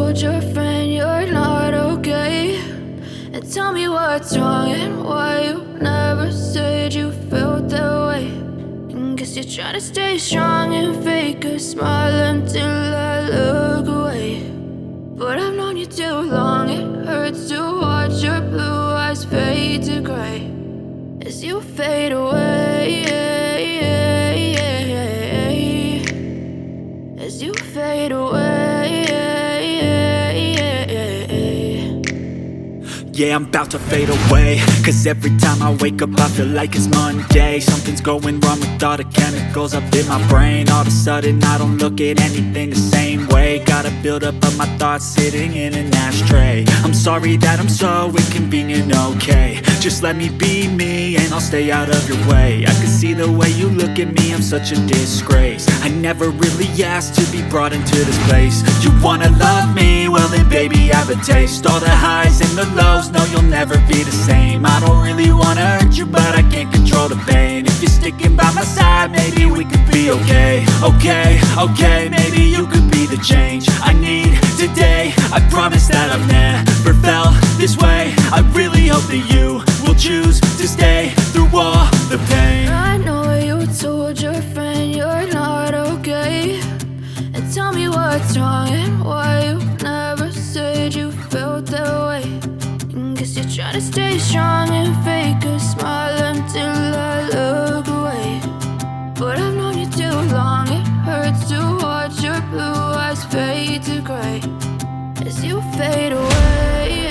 told your friend you're not okay? And tell me what's wrong and why you never said you felt that way. And guess you're trying to stay strong and fake a smile until I look away. But I've known you too long, it hurts to watch your blue eyes fade to gray as you fade away, as you fade away. Yeah, I'm about to fade away, cause every time I wake up I feel like it's Monday. Something's going wrong with all the chemicals up in my brain. All of a sudden I don't look at anything the same way. Got a build up of my thoughts sitting in an ashtray. I'm sorry that I'm so inconvenient, okay? Just let me be me and I'll stay out of your way. I can see the way you look at me, I'm such a disgrace. I never really asked to be brought into this place. You wanna love me? Well then baby, have a taste. All the highs and the lows, no, you'll never be the same. I don't really wanna hurt you, but I can't control the pain. If you're sticking by my side, maybe we could be okay. Okay, maybe you could be the change I need today. I promise that I've never felt this way. I really hope that you will choose to stay through all the pain. I know you told your friend you're not okay. And tell me what's wrong and why you never said you felt that way. And guess you're trying to stay strong and fake a smile until I look away. But I've known you too long, it hurts to watch your blue eyes fade to gray as you fade away,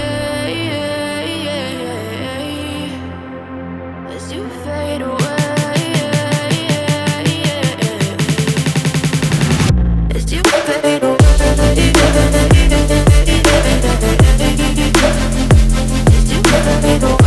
as you fade away. As you fade away, as you fade away.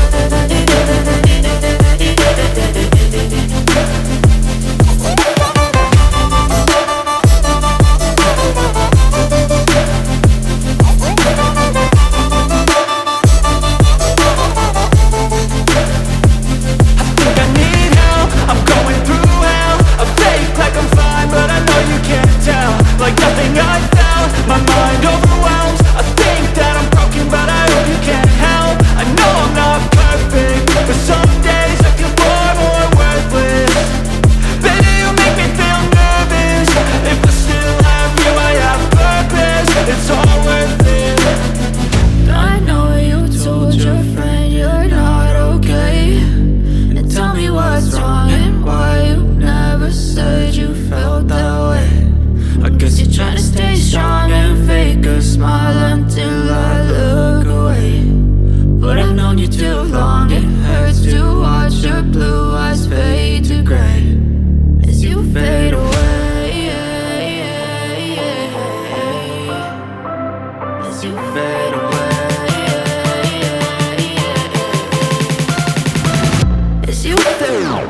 Like nothing I found, my mind overwhelms. I think that I'm broken, but I hope you can't help. I know I'm not perfect, but some days I feel far more worthless. Baby, you make me feel nervous. If I still have you, I have purpose. It's all worth it. I know you told your friend you're not okay. And tell me what's wrong and why you never said you felt that way. I guess you're trying to stay strong and fake a smile until I look away. But I've known you too long, it hurts to watch your blue eyes fade to gray as you fade away, as you fade away, as you fade away.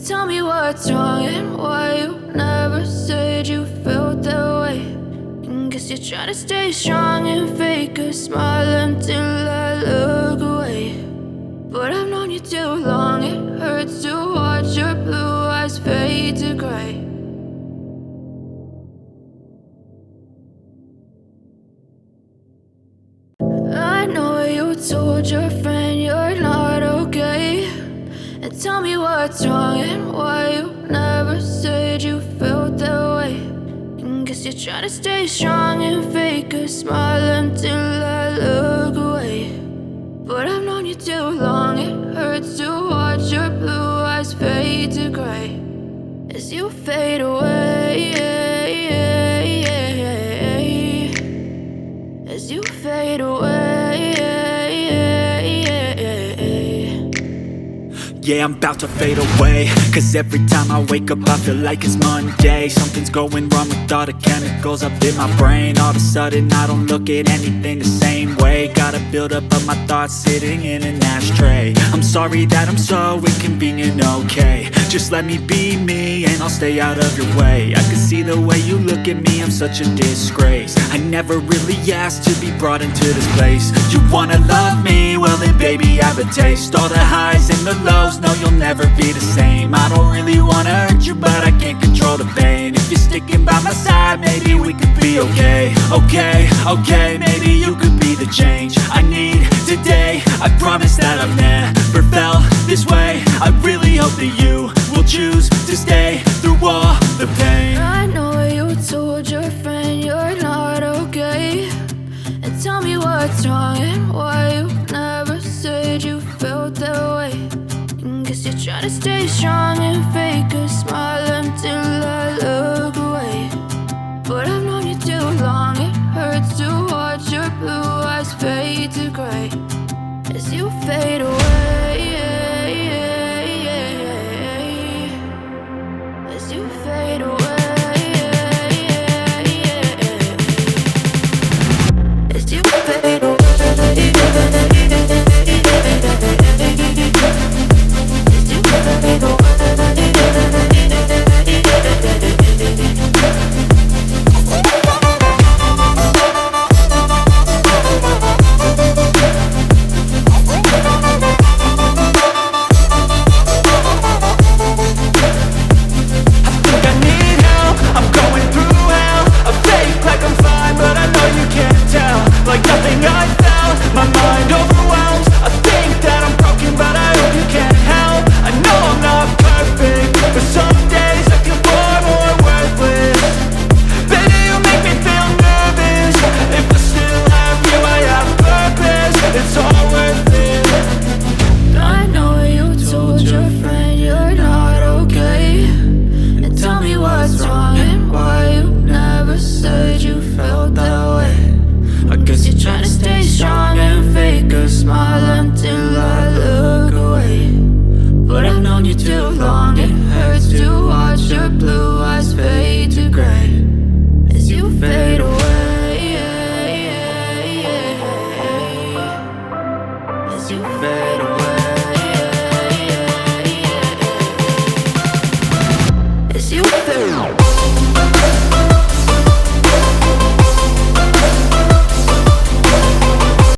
Tell me what's wrong and why you never said you felt that way. And guess you're trying to stay strong and fake a smile until I look away. But I've known you too long, it hurts to watch your blue eyes fade to gray. I know you told your friend you're not okay. And tell me what's wrong and why you never said you felt that way. And guess you're trying to stay strong and fake a smile until I look away. But I've known you too long, it hurts to watch your blue eyes fade to gray as you fade away, as you fade away. Yeah, I'm about to fade away, cause every time I wake up I feel like it's Monday. Something's going wrong with all the chemicals up in my brain. All of a sudden I don't look at anything the same way. Got a buildup of my thoughts sitting in an ashtray. I'm sorry that I'm so inconvenient, okay. Just let me be me and I'll stay out of your way. I can see the way you look at me, I'm such a disgrace. I never really asked to be brought into this place. You wanna love me? Well then baby I have a taste. All the highs and the lows, no you'll never be the same. I don't really wanna hurt you but I can't control the pain. If you're sticking by my side maybe we could be okay. Okay, maybe you could be the change I need today. I promise that I've never felt this way. I really hope that you will choose to stay through all the pain. I know you told your friend you're not okay, and tell me what's wrong and why you never said you felt that way. Guess you're trying to stay strong and fake a smile until I look away. But I've known you too long, it hurts to watch your blue eyes fade to gray as you fade away. As you fade away. As you fade